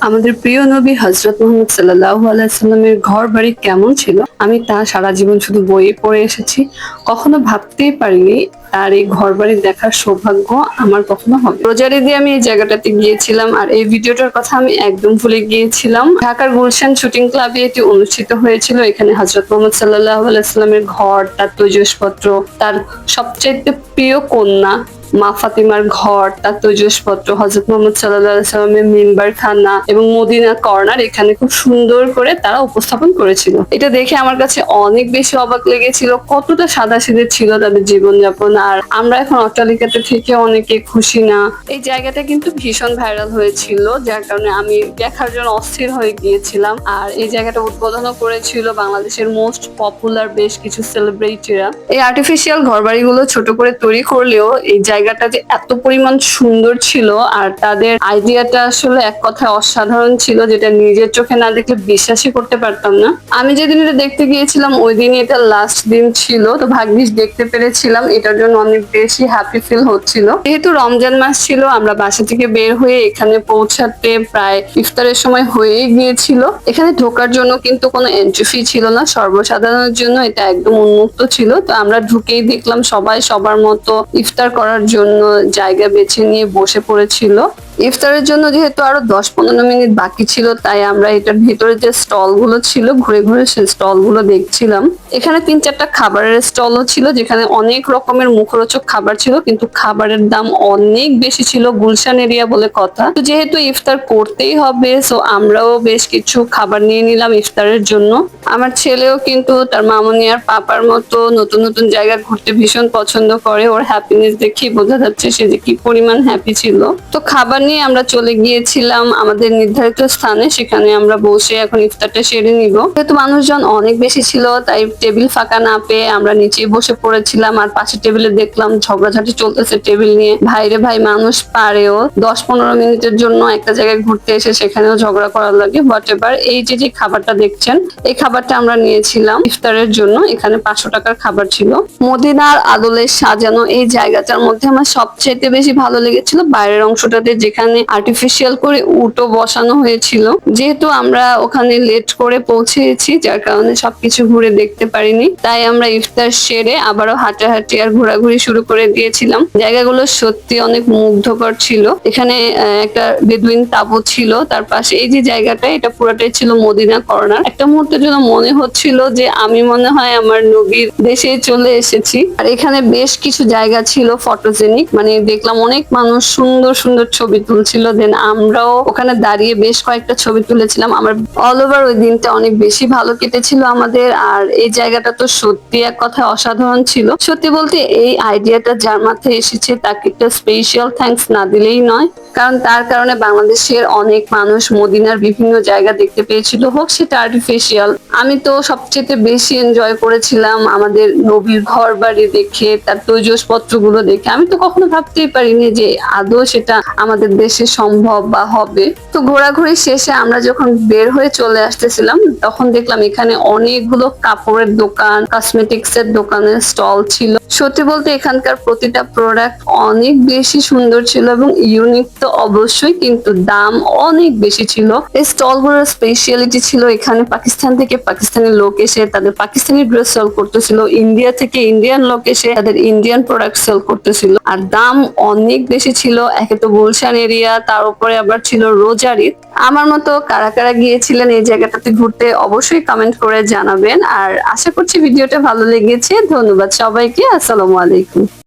আমাদের প্রিয় নবী হযরত মুহাম্মদ সাল্লাল্লাহু আলাইহি সাল্লামের ঘর বাড়ি কেমন ছিল আমি তা সারা জীবন শুধু বইয়ে পড়ে এসেছি। কখনো ভাবতেই পারিনি তার এই ঘর বাড়ি দেখার সৌভাগ্য আমার কখনো হবে। রোজার ঈদে আমি এই জায়গাটাতে গিয়েছিলাম আর এই ভিডিওটার কথা আমি একদম ভুলে গিয়েছিলাম। ঢাকার গুলশান শুটিং ক্লাবে এটি অনুষ্ঠিত হয়েছিল। এখানে হযরত মুহাম্মদ সাল্লাল্লাহু আলাইহি সাল্লামের ঘর, তার তৈজসপত্র, তার সবচাইতে প্রিয় কন্যা মা ফাতিমার ঘর, তার তৈজসপত্র, হযরত মুহাম্মদ সাল্লাল্লাহু আলাইহি সাল্লামের মিম্বারখানা এবং মদিনা কর্নার এখানে খুব সুন্দর করে তারা উপস্থাপন করেছিল। এটা দেখে আমার কাছে অনেক বেশি অবাক লেগেছিল, কতটা সাদাসিধে ছিল তাদের জীবনযাপন। আর আমরা এখন অট্টালিকাতে থেকে অনেকে খুশি না। এই জায়গাটা কিন্তু ভীষণ ভাইরাল হয়েছিল, যার কারণে আমি দেখার জন্য অস্থির হয়ে গিয়েছিলাম। আর এই জায়গাটা উদ্বোধনও করেছিল বাংলাদেশের মোস্ট পপুলার বেশ কিছু সেলিব্রিটিরা। এই আর্টিফিশিয়াল ঘরবাড়িগুলো ছোট করে তৈরি করলেও এই জায়গাটা যে এত পরিমাণ সুন্দর ছিল আর তাদের আইডিয়াটা আসলে এক কথায় অসাধারণ ছিল, যেটা নিজের চোখে না দেখলে বিশ্বাসই করতে পারতাম না। আমি যেদিন এটা দেখতে গিয়েছিলাম ওই দিনই এটা লাস্ট দিন ছিল, তো ভাগ্যিস দেখতে পেরেছিলাম, এটার জন্য অনেক বেশি হ্যাপি ফিল হচ্ছিল। যেহেতু রমজান মাস ছিল, আমরা বাসা থেকে বের হয়ে এখানে পৌঁছাতে প্রায় ইফতারের সময় হয়ে গিয়েছিল। এখানে ঢোকার জন্য কিন্তু কোনো এন্ট্রি ফি ছিল না, সর্বসাধারণের জন্য এটা একদম উন্মুক্ত ছিল। তো আমরা ঢুকেই দেখলাম সবাই সবার মতো ইফতার করার জন্য জায়গা বেছে নিয়ে বসে পড়েছিল। ইফতারের জন্য যেহেতু আরো 10-15 মিনিট বাকি ছিল, তাই আমরা এটার ভেতরে যে স্টল গুলো ছিল ঘুরে ঘুরে সেই স্টল গুলো দেখছিলাম। এখানে 3-4টা খাবারের স্টলও ছিল, যেখানে অনেক রকমের মুখরোচক খাবার ছিল, কিন্তু খাবারের দাম অনেক বেশি ছিল। গুলশান এরিয়া বলে কথা, তো যেহেতু ইফতার করতেই হবে, সো আমরাও বেশ কিছু খাবার নিয়ে নিলাম ইফতারের জন্য। আমার ছেলেও কিন্তু তার মামুনি আর পাপার মতো নতুন নতুন জায়গা ঘুরতে ভীষণ পছন্দ করে। ওর হ্যাপিনেস দেখেই বোঝা যাচ্ছে সে যে কি পরিমাণ হ্যাপি ছিল। তো খাবার নিয়ে আমরা চলে গিয়েছিলাম আমাদের নির্ধারিত স্থানে, সেখানে আমরা বসে এখন ইফতারটা সেরে নিব। যেহেতু মানুষজন অনেক বেশি ছিল, তাই টেবিল ফাঁকা না পেয়ে আমরা নিচেই বসে পড়েছিলাম। আর পাশের টেবিলে দেখলাম ঝগড়াঝাটি চলতেছে টেবিল নিয়ে। ভাইরে ভাই, মানুষ পারেও 10-15 মিনিটের জন্য একটা জায়গায় ঘুরতে এসে সেখানেও ঝগড়া করার লাগে। বাট এবার এই যে খাবারটা দেখছেন, এই খাবারটা আমরা নিয়েছিলাম ইফতারের জন্য। এখানে 500 টাকার খাবার ছিল। মদিনার আদলে সাজানো এই জায়গাটার মধ্যে আমার সবচেয়ে বেশি ভালো লেগেছিল বাইরের অংশটাতে, যেখানে আর্টিফিশিয়াল করে উটও বসানো হয়েছিল। যেহেতু আমরা ওখানে লেট করে পৌঁছেছি, যার কারণে সবকিছু ঘুরে দেখতে পারিনি, তাই আমরা ইফতার সেরে আবারও হাঁটাহাঁটি আর ঘোরাঘুরি শুরু করে দিয়েছিলাম। জায়গাগুলো সত্যি অনেক মুগ্ধকর ছিল। এখানে একটা বেদুইন তাঁবু ছিল, তার পাশে এই যে জায়গাটা, এটা পুরোটাই ছিল মদিনা কর্নার। একটা মুহূর্তের জন্য মনে হচ্ছিল যে আমি মনে হয় আমার নবীর দেশে চলে এসেছি। আর এখানে বেশ কিছু জায়গা ছিল ফটোজেনিক, মানে দেখলাম অনেক মানুষ সুন্দর সুন্দর ছবি তুলছিল। দেন আমরাও ওখানে দাঁড়িয়ে বেশ কয়েকটা ছবি তুলেছিলাম। আমার অল ওভার ওই দিনটা অনেক বেশি ভালো কেটেছিল আমাদের। আর এই জায়গাটা তো সত্যি এক কথায় অসাধারণ ছিল। সত্যি বলতে এই আইডিয়াটা যার মাথায় এসেছে তাকে একটা স্পেশাল থ্যাঙ্কস না দিলেই নয়, কারণ তার কারণে বাংলাদেশের অনেক মানুষ মদিনার বিভিন্ন জায়গা দেখতে পেয়েছিল, হোক সেটা আর্টিফিশিয়াল। আমি তো সবচেয়ে বেশি এনজয় করেছিলাম আমাদের নবীর ঘর বাড়ি দেখে, তার তৈজসপত্রগুলো দেখে। আমি তো কখনো ভাবতেই পারিনি যে আদৌ সেটা আমাদের দেশে সম্ভব বা হবে। তো ঘোরাঘুরি শেষে আমরা যখন বের হয়ে চলে আসতেছিলাম, তখন দেখলাম এখানে অনেকগুলো কাপড়ের দোকান, কসমেটিক্স এর দোকানের স্টল ছিল। সত্যি বলতে এখানকার প্রতিটা প্রোডাক্ট অনেক বেশি সুন্দর ছিল এবং ইউনিক তো অবশ্যই, কিন্তু দাম অনেক বেশি ছিল। এই স্টলগুলোর স্পেশালিটি ছিল এখানে পাকিস্তান থেকে পাকিস্তানি লোক এসে তাদের পাকিস্তানি ড্রেস সেল করতেছিল, ইন্ডিয়া থেকে ইন্ডিয়ান লোক এসে তাদের ইন্ডিয়ান প্রোডাক্ট সেল করতেছিল। আর দাম অনেক বেশি ছিল। একে তো গুলশান এরিয়া, তার উপরে আবার ছিল রোজার ঈদ। আমার মতো কারা কারা গিয়েছিলেন এই জায়গাটাতে ঘুরতে অবশ্যই কমেন্ট করে জানাবেন। আর আশা করছি ভিডিওটা ভালো লেগেছে। ধন্যবাদ সবাইকে। আসসালামু আলাইকুম।